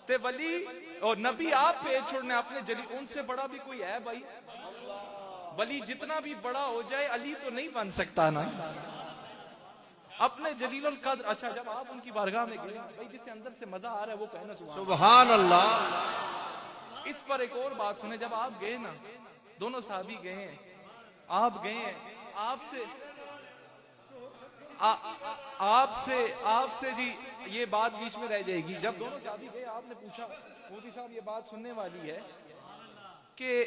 ते वली और नबी आप पे छोड़ने अपने जली, उनसे बड़ा भी कोई है भाई? वली जितना भी बड़ा हो जाए अली तो नहीं बन सकता ना अपने जलीलुल कद्र। अच्छा, जब आप उनकी बारगाह में गए भाई, जिसे अंदर से मजा आ रहा है वो कहना सुभान अल्लाह। इस पर एक और बात सुने, जब आप गए ना, दोनों साहबी गए हैं, आप गए हैं, आपसे जी ये बात बीच में रह जाएगी। जब दोनों साहबी गए, आपने पूछा मोदी साहब ये बात सुनने वाली है कि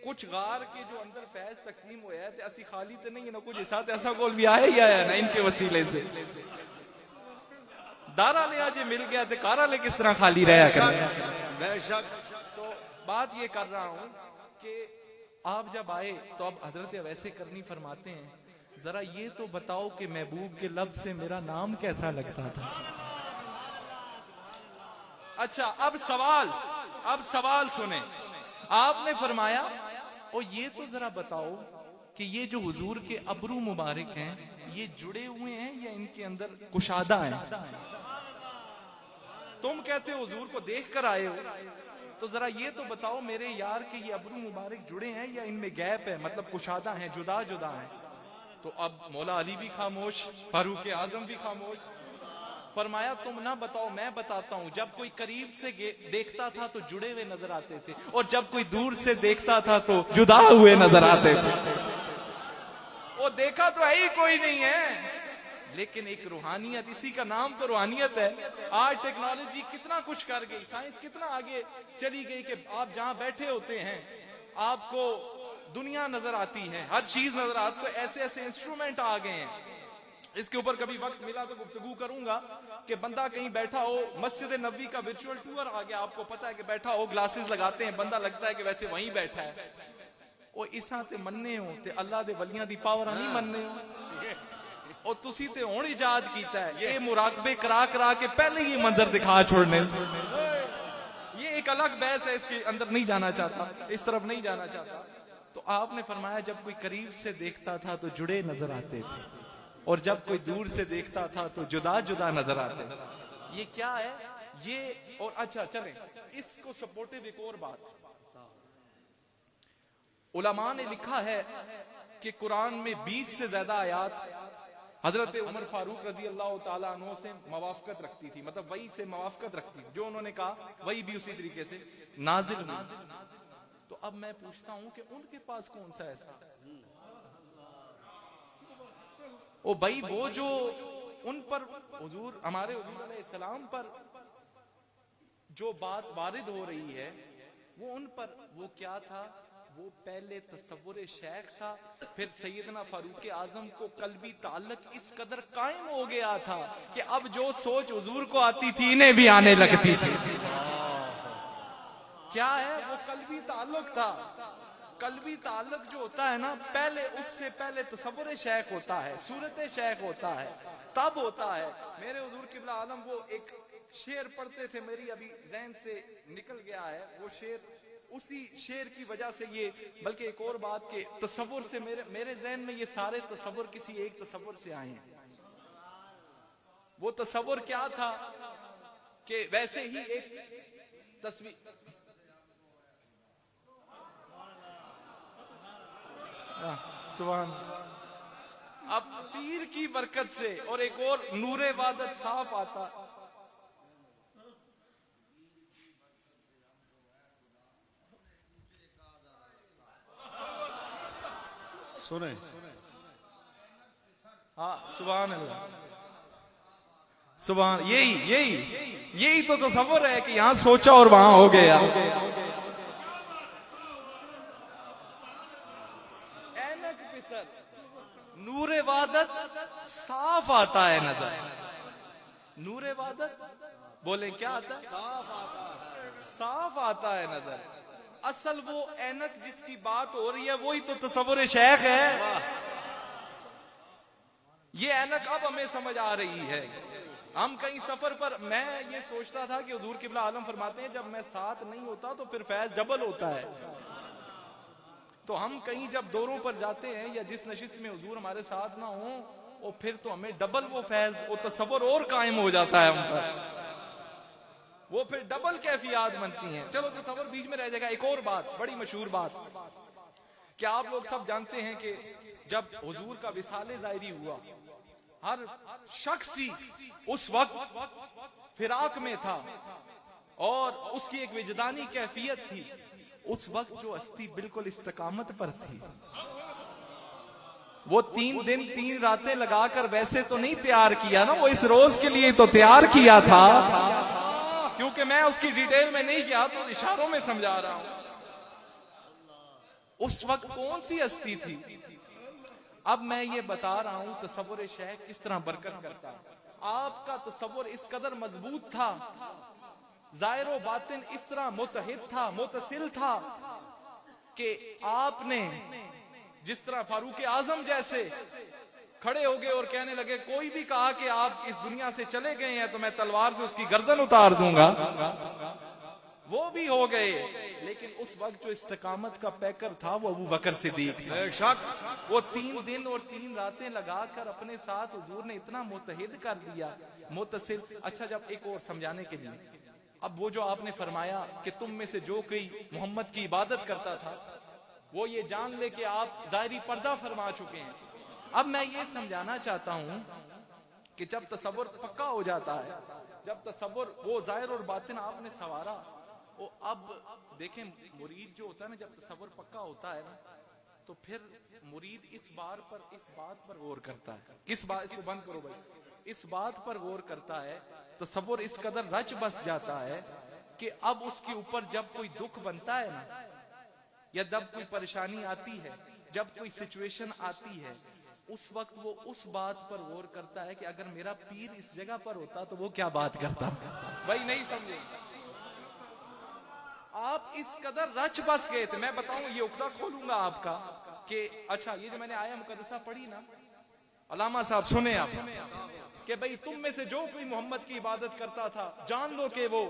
कुछ गार के जो अंदर फैज तकसीम हुआ है तो असी खाली तो नहीं है ना, कुछ हिस्सा ऐसा गोल भी आया ही आया ना इनके वसीले से। दारा ले आज मिल गया तो कारा ले किस तरह खाली रहा कर। बेशक। तो बात ये कर रहा हूं कि आप जब आए तो अब हजरत वैसे करनी फरमाते हैं, जरा ये तो बताओ कि महबूब के लफ्ज से मेरा नाम कैसा लगता था। अच्छा, अब सवाल सुने। आपने फरमाया और ये तो जरा बताओ कि ये जो हुजूर के अबरू मुबारक हैं ये जुड़े हुए हैं या इनके अंदर कुशादा है? तुम कहते हो हुजूर को देख कर आए हो, तो जरा ये तो बताओ मेरे यार के ये अबरू मुबारक जुड़े हैं या इनमें गैप है, मतलब कुशादा है, जुदा जुदा है? तो अब मौला अली भी खामोश, फारूक आजम भी खामोश। फरमाया तुम ना बताओ, मैं बताता हूं। जब कोई करीब से देखता था तो जुड़े हुए नजर आते थे, और जब कोई दूर से देखता था तो जुदा हुए नजर आते थे। वो देखा तो है ही कोई नहीं है, लेकिन एक रूहानियत, इसी का नाम तो रूहानियत है। आज टेक्नोलॉजी कितना कुछ कर गई, साइंस कितना आगे चली गई कि आप जहां बैठे होते हैं आपको दुनिया नजर आती है, हर चीज नजर आती है। ऐसे ऐसे इंस्ट्रूमेंट आ गए हैं, इसके ऊपर कभी वक्त मिला तो गुफ्तगू करूंगा कि बंदा कहीं बैठा हो, मस्जिद नबी का वर्चुअल टूर आ गया, आपको पता है कि बैठा हो, ग्लासेस लगाते हैं, बंदा लगता है कि वैसे वहीं बैठा है। और इसा से मनने हो ते अल्लाह दे वलियां दी पावर नहीं मनने हो, और तुसी ते हुण इजाद कीता है ये मुराकबे करा करा के पहले ही मंजर दिखा छोड़ने। ये एक अलग बहस है, इसके अंदर नहीं जाना चाहता, इस तरफ नहीं जाना चाहता। तो आपने फरमाया जब कोई करीब से देखता था तो जुड़े नजर आते थे, और जब कोई दूर से देखता था तो जुदा जुदा नजर आते थे। ये क्या है ये? और अच्छा चलें, इसको सपोर्टिव एक और बात, उलमा ने लिखा है कि कुरान में 20 से ज्यादा आयात हजरत उमर फारूक रजी अल्लाह ताला अन्हु से मवाफकत रखती थी, मतलब वही से मवाफकत रखती थी, जो उन्होंने कहा वही भी उसी तरीके से नाजिल हुई। तो अब मैं पूछता हूं कि उनके पास कौन सा ऐसा ओ भाई, वो जो उन पर हुजूर हमारे हुजूर अलैहिस्सलाम पर जो बात वारिद हो रही है वो उन पर, वो क्या था? वो पहले तसव्वुर शेख था, फिर सैयदना फारूक आजम को कल्बी ताल्लुक इस कदर कायम हो गया था कि अब जो सोच हुजूर को आती थी इन्हें भी आने लगती थी। क्या है वो? कल्बी ताल्लुक था। कल्बी ताल्लुक जो होता है ना, पहले उससे पहले तसव्वुर शेख होता है, सूरत शेख होता है, तब होता है। मेरे हुजूर किबला आलम वो एक शेर पढ़ते थे, मेरी अभी ज़हन से निकल गया है वो शेर, उसी शेर की वजह से ये, बल्कि एक और बात के तसव्वुर से मेरे ज़हन में ये सारे तसव्वुर किसी एक तसव्वुर से आए हैं। वो तसव्वुर क्या था कि वैसे ही एक तस्वीर, सुभान, अब पीर की बरकत से और एक और नूरे वादत साफ आता। सुने, हाँ सुभान अल्लाह, सुभान, यही तो तसव्वुर है कि यहां सोचा और वहां हो गया। नूरे वादत साफ आता है नजर, नूरे वादत बोले क्या आता है? साफ आता है नजर। असल वो ऐनक जिसकी बात हो रही है वही तो तसव्वुर शेख है। ये ऐनक अब हमें समझ आ रही है। हम कहीं सफर पर, मैं ये सोचता था कि हुजूर किबला आलम फरमाते हैं जब मैं साथ नहीं होता तो फिर फैज डबल होता है। तो हम कहीं जब दौरों पर जाते हैं या जिस नशिस्त में हुजूर हमारे साथ ना हो, और फिर तो हमें डबल वो फैज, वो तसव्वुर और कायम हो जाता है हम पर, वो फिर डबल कैफियत बनती हैं। चलो तसव्वुर बीच में रह जाएगा। एक और बात, बड़ी मशहूर बात, क्या आप लोग सब जानते हैं कि जब हुजूर का विसाले ज़ाहिरी हुआ, हर शख्स ही उस वक्त फिराक में था और उसकी एक विजदानी कैफियत थी। उस वक्त जो हस्ती बिल्कुल इस्तकामत पर थी, वो 3 दिन 3 रातें लगाकर वैसे तो नहीं तैयार किया ना, वो इस रोज के लिए तो तैयार किया था। क्योंकि मैं उसकी डिटेल में नहीं गया तो इशारों में समझा रहा हूं। उस वक्त कौन सी हस्ती थी? अब मैं ये बता रहा हूं तसव्वुर शेख किस तरह बरकत करता है। आपका तसव्वुर इस कदर मजबूत था, जाहिर व बातिन इस तरह मुतहिद था, मुतसिल था कि आपने जिस तरह फारूक आजम जैसे खड़े हो गए और कहने लगे, कोई भी कहा कि आप इस दुनिया से चले गए हैं तो मैं तलवार से उसकी गर्दन उतार दूंगा, वो भी हो गए। लेकिन उस वक्त जो इस्तकामत का पैकर था वो अबू बकर सिद्दीक था। बेशक वो 3 दिन और 3 रातें लगाकर अपने साथ हुजूर ने इतना मुतहिद कर दिया, मुतसिल। अच्छा, जब एक और समझाने के लिए, अब वो जो आपने फरमाया कि तुम में से जो कोई मोहम्मद की इबादत करता था, वो ये जान ले कि आप ज़ाहिरी पर्दा फरमा चुके हैं। अब मैं ये समझाना चाहता हूं कि जब तसव्वुर पक्का हो जाता है, जब तसव्वुर वो ज़ाहिर और बातिन आपने सवारा, वो अब देखें मुरीद जो होता है ना, जब तसव्वुर पक्का होता है ना, तो फिर मुरीद इस बात पर गौर करता है। किस बात? इसको बंद करो भाई। इस बात पर गौर करता है, तसव्वुर इस कदर रच बस जाता है कि अब उसके ऊपर जब कोई दुख बनता है ना, या जब कोई परेशानी आती है, जब कोई सिचुएशन आती है, उस वक्त वो उस बात पर गौर करता है कि अगर मेरा पीर इस जगह पर होता तो वो क्या बात करता। भाई नहीं समझे? आप इस कदर रच बस गए थे। मैं बताऊं, ये उक्ता खोलूंगा आपका कि अच्छा, ये जो मैंने आया मुकद्दसा पढ़ी ना, अलामा साहब सुने आप, कि भाई तुम में से जो कोई मोहम्मद की इबादत करता था, जान लो कि वो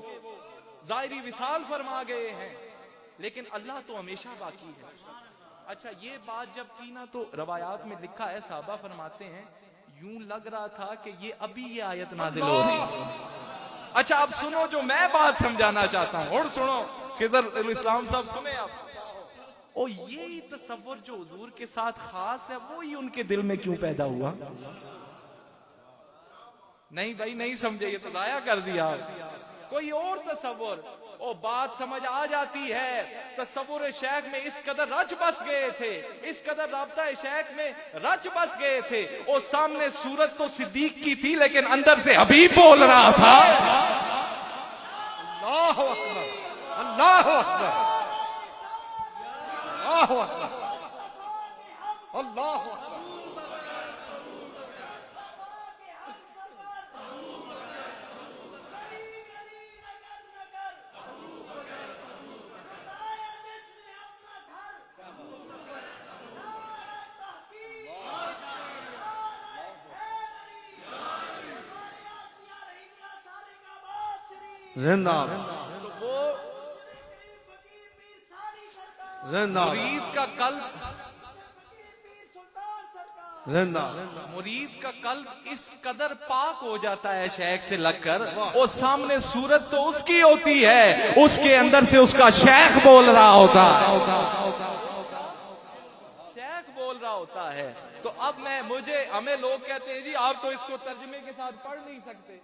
ज़ाहिरी विसाल फरमा गए हैं, लेकिन अल्लाह तो हमेशा बाकी है। अच्छा, ये बात जब की ना, तो रवायात में लिखा है, साहबा फरमाते हैं यूं लग रहा था कि ये अभी ये आयत नाज़िल हो रही है। अच्छा, अब सुनो जो मैं बात समझाना चाहता हूं, और सुनो खिदर इस्लाम साहब, सुने आप। और यही तसव्वुर जो हुजूर के साथ खास है, वो ही उनके दिल में क्यों पैदा हुआ? नहीं भाई नहीं समझे, ये तो दाया कर दिया। कोई और तसव्वुर, ओ बात समझ आ जाती है। तसव्वुर शेख में इस कदर रच बस गए थे, इस कदर राब्ता शेख में रच बस गए थे। ओ सामने सूरत तो सिद्दीक की थी, लेकिन अंदर से हबीब बोल रहा था। अल्लाह अकबर, अल्लाह अकबर, अल्लाह अकबर, अल्लाह अकबर। जिंदाबाद, तो वो जिंदाबाद, मुरीद का कल्ब, जिंदाबाद, मुरीद का कल्ब इस कदर पाक हो जाता है शेख से लगकर, और सामने सूरत तो उसकी होती है, उसके अंदर से उसका शेख बोल रहा होता है, शेख बोल रहा होता है। तो अब हमें लोग कहते हैं जी आप तो इसको तर्जमे के साथ पढ़ नहीं सकते।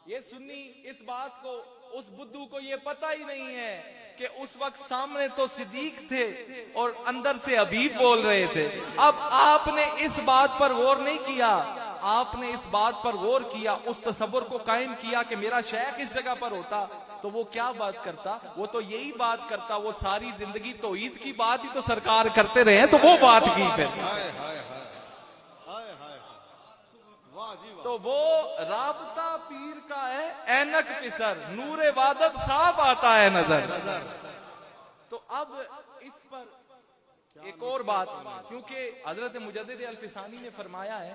ये सुन्नी इस बात को, उस बुद्धू को ये पता ही नहीं है कि उस वक्त सामने तो सिद्दीक थे और अंदर से हबीब बोल रहे थे। अब आपने इस बात पर गौर नहीं किया, आपने इस बात पर गौर किया, उस तसव्वुर को कायम किया कि मेरा शेख इस जगह पर होता तो वो क्या बात करता? वो तो यही बात करता, वो सारी जिंदगी तौहीद की बात ही तो सरकार करते रहे हैं, तो वो बात की फिर। तो वो राबता पीर का है ऐनक पिसर, नूर इबादत साफ आता है नजर। तो अब इस पर एक और बात, क्योंकि हजरत मुजद्दिद अल-फिसानी ने फरमाया है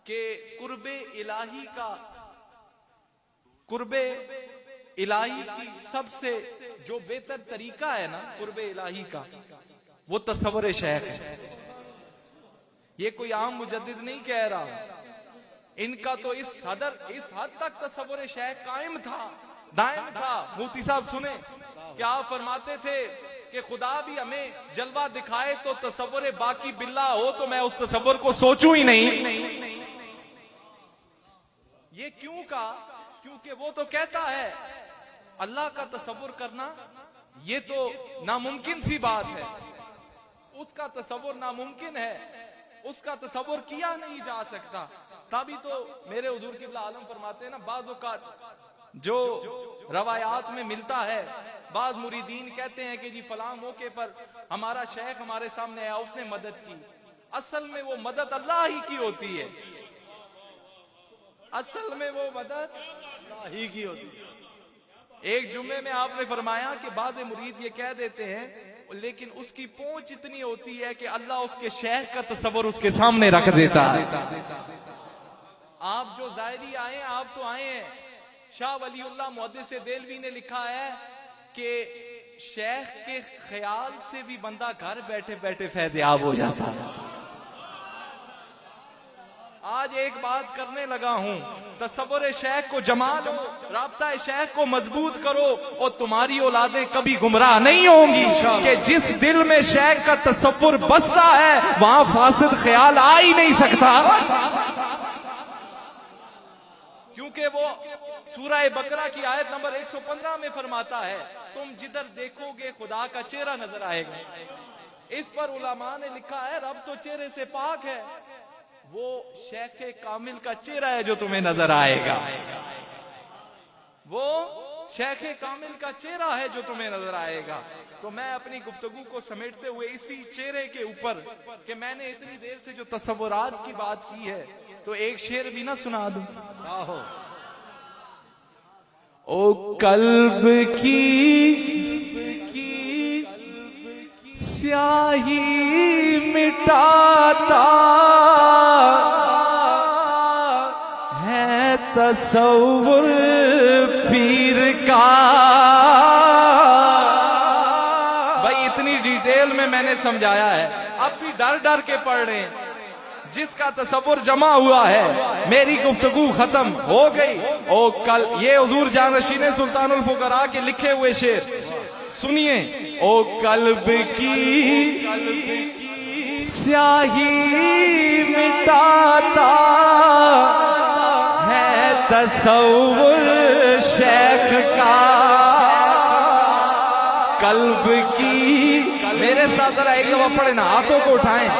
कि कुर्बे इलाही की सबसे जो बेहतर तरीका है ना कुर्बे इलाही का, वो तसव्वुर शेख है। ये कोई आम मुजद्दिद नहीं कह रहा, इनका तो इस हद तक तसव्वुर शेख कायम था, दायम था। मुफ्ती साहब सुने क्या आप फरमाते थे कि खुदा भी हमें जलवा दिखाए तो तसव्वुर बाकी बिल्ला हो तो मैं उस तसव्वुर को सोचूं ही नहीं। ये क्यों कहा? क्योंकि वो तो कहता है अल्लाह का तसव्वुर करना ये तो नामुमकिन सी बात है, उसका तसव्वुर नामुमकिन है, उसका तसव्वुर किया नहीं जा सकता। तभी तो मेरे हुजूर किबला आलम फरमाते हैं ना, बाज़ औक़ात जो रवायात में मिलता है, बाज मुरीदीन कहते हैं कि जी फलां मौके पर हमारा शेख हमारे सामने आया, उसने मदद की। असल में वो मदद अल्लाह ही की होती है, असल में वो मदद अल्लाह ही की होती है। एक जुम्मे में आपने फरमाया कि बाज़ मुरीद ये कह देते हैं लेकिन उसकी पहुंच इतनी होती है कि अल्लाह उसके शेख का तसव्वुर उसके सामने रख देता है। आप जो ज़ायरी आए, आप तो आए हैं, शाह वलीउल्लाह मुहद्दिस देलवी ने लिखा है कि शेख के ख्याल से भी बंदा घर बैठे बैठे फैज़याब हो जाता है। आज एक बात करने लगा हूं, तसव्वुर शेख को जमा लो, राब्ता शेख को मजबूत करो और तुम्हारी औलादें कभी गुमराह नहीं होंगी कि जिस दिल में शेख का तसव्वुर बसता है वहां फासिद ख्याल आ ही नहीं सकता। क्योंकि वो सूरह बकरा की आयत नंबर 115 में फरमाता है, तुम जिधर देखोगे खुदा का चेहरा नजर आएगा। इस पर उलमा ने लिखा है रब तो चेहरे से पाक है, वो शेख कामिल का चेहरा है जो तुम्हें नजर आएगा, वो शेख कामिल का चेहरा है जो तुम्हें नजर आएगा। तो मैं अपनी गुफ्तगू को समेटते हुए इसी चेहरे के ऊपर कि मैंने इतनी देर से जो तसव्वुरात की बात की है, तो एक शेर भी ना सुना दूं। ओ कल्ब की स्याही मिटाता है तसव्वुर पीर का। भाई इतनी डिटेल में मैंने समझाया है, अब भी डर डर के पढ़ रहे हैं। जिसका तसव्वुर जमा हुआ है, मेरी गुफ्तगू खत्म हो गई। ओ कल ये हुजूर जानशीन सुल्तानुल फुकरा के लिखे हुए शेर सुनिए। ओ कल्ब की स्याही मिटाता है तसव्वुर शेख का। कल्ब की, मेरे साथ जरा एक दफा पढ़े ना, हाथों को उठाएं।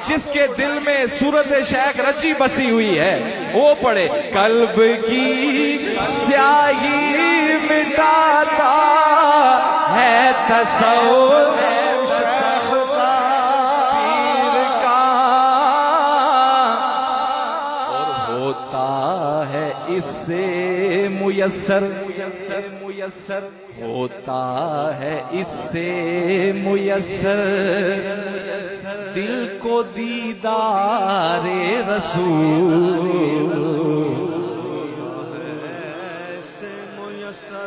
जिसके दिल में सूरत शेख रची बसी हुई है वो पढ़े। कल्ब की स्याही मिटाता है तसव्वुर शेख पीर का, और होता है इससे मुयस्सर होता है इससे मुयस्सर दिल को दीदारे रसूल।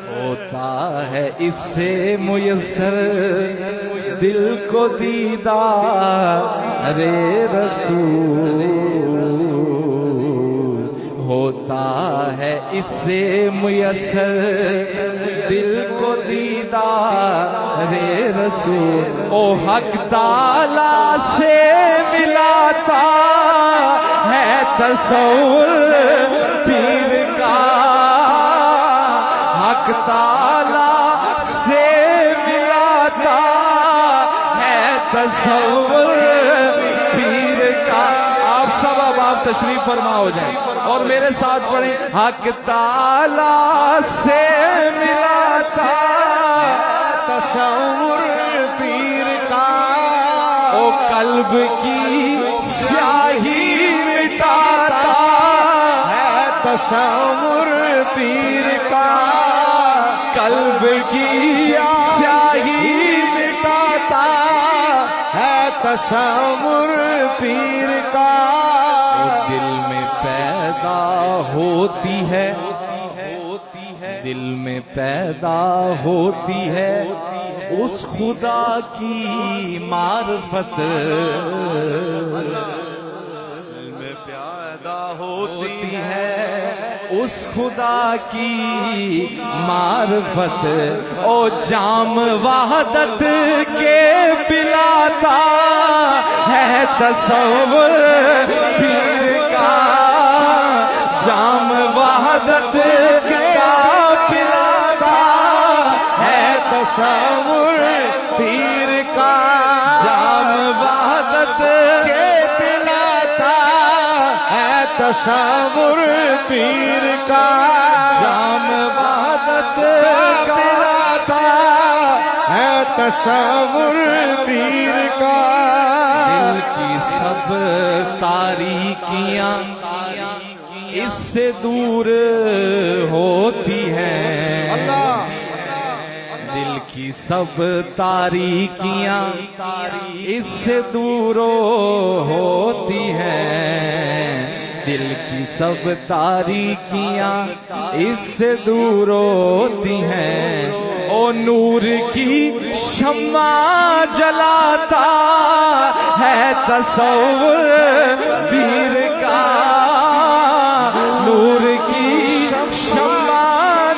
होता है इससे मुयस्सर दिल को दीदारे रसूल। होता है इससे मुयस्सर दिल को दीदारे रसूल। ओ हक ताला से मिलाता है तसव्वुर पीर का। हक ताला से मिलाता है तसव्वुर पीर का। आप सब अब आप तशरीफ फरमा हो जाए और मेरे साथ पढ़े। हक ताला से मिलाता तसव्वुर पीर का। ओ कल्ब की स्याही मिटाता है तसव्वुर पीर का। कल्ब की स्याही मिटाता है तसव्वुर पीर का। दिल में पैदा होती है, दिल में पैदा होती है उस खुदा की मार्फत। होती है उस खुदा की मार्फत, ओ जाम वहदत के पिलाता है तसव्वुर पीर का, जाम वहदत का पिलाता है तसव्वुर पीर का, जाम वहदत के पिलाता है तसव्वुर पीर का, जाम वहदत का पिलाता है तसव्वुर पीर का। दिल की सब तारीकियां इससे दूर होती हैं, दिल की सब तारीकियां इससे दूर होती हैं, दिल की सब तारीकियां इससे दूर होती हैं। ओ नूर की शम्मा जलाता है तसव्वुर पीर का, नूर की शम्मा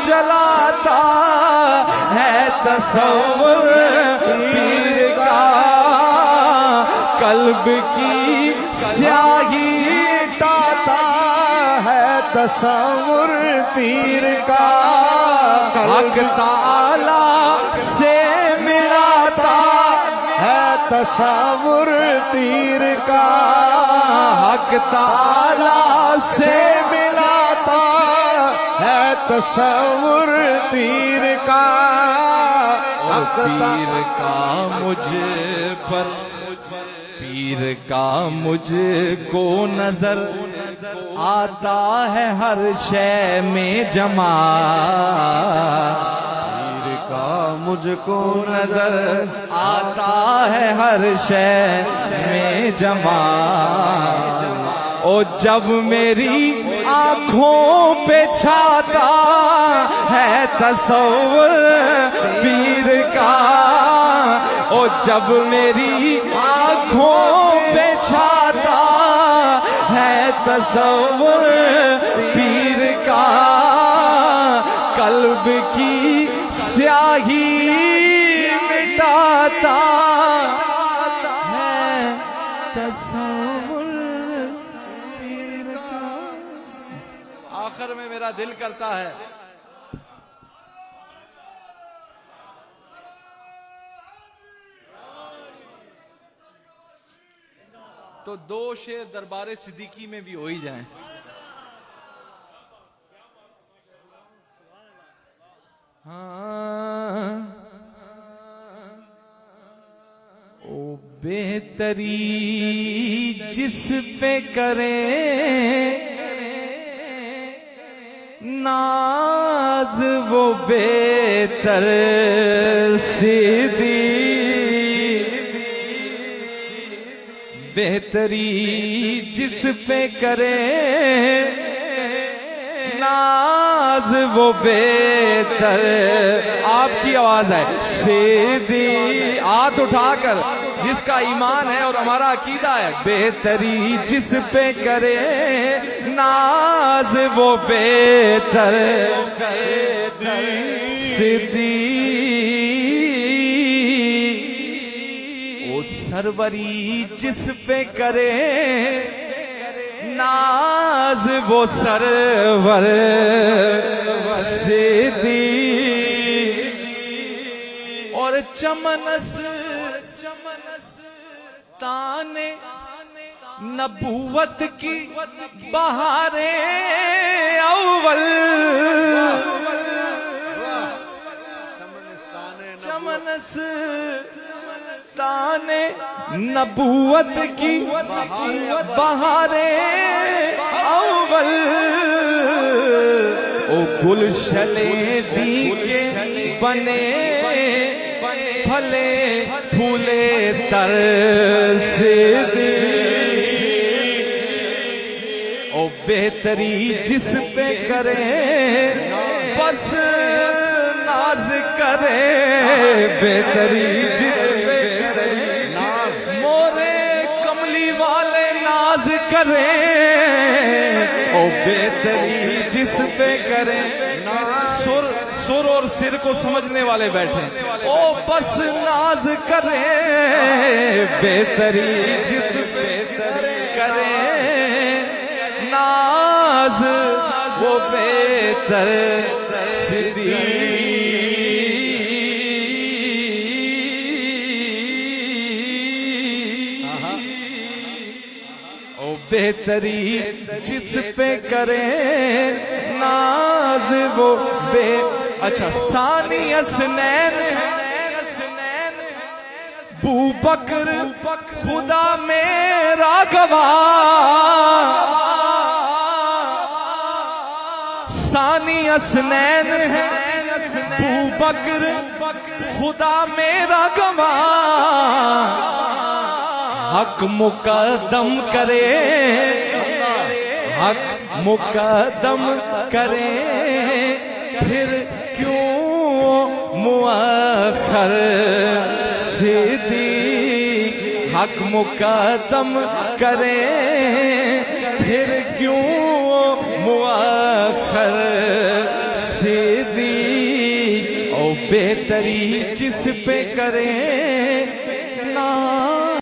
जलाता है तसव्वुर पीर का, कल्ब की स्याही मिटाता है तसव्वुर पीर का, हक ताला से मिलाता है तसव्वुर पीर का, हक ताला से मिलाता है तसव्वुर पीर का, पीर का मुझ पर, पीर का मुझको नजर आता है हर शय में जमा, पीर का मुझको नजर आता है हर शय में जमा, ओ जब मेरी आंखों पे छाता है तसव्वुर पीर का, ओ जब मेरी आंखों पे छाता है तसव्वुर पीर का, कल्ब की स्याही मिटाता है तसव्वुर पीर का। आखिर में मेरा दिल करता है तो दो शेर दरबारे सिद्दीकी में भी हो ही जाएं। हाँ ओ बेहतरी जिस पे करे नाज वो बेहतर सीधी, बेहतरी जिस पे करे नाज वो बेहतर, आपकी आवाज है सीधी, हाथ उठाकर जिसका ईमान है और हमारा अकीदा है, बेहतरी जिस पे करे नाज वो बेहतर सीधी, ओ सरवरी जिस पे करे नाज वो सरवर सीधी, और चमनस ताने नबूवत की बहारे अव्वल, चमनस ताने नबूवत की बहारे अव्वल, ओ गुलशले दी के बने फले फूले तर से दे, ओ बेहतरी जिस पे करे बस नाज करे, बेहतरी जिस पे करे मोरे कमली वाले नाज करे, ओ बेहतरी जिस पे करें, सुर और सिर को समझने वाले बैठे, ओ बस नाज करें, बेहतरी जिस पे करें नाज, वो बेहतर सिदी। ओ बेहतरी जिस पे करें नाज, वो अच्छा सानी असनैन बू बकर खुदा मेरा गवाह, सानी असनैन है बू बकर खुदा मेरा गवाह, हक मुकद्दम करे, हक मुकद्दम करे, फिर क्यों मुअख्खर सिद्दीक, हक मुकद्दम करे, फिर क्यों मुअख्खर सिद्दीक, ओ बेहतरी जिस पे करे ना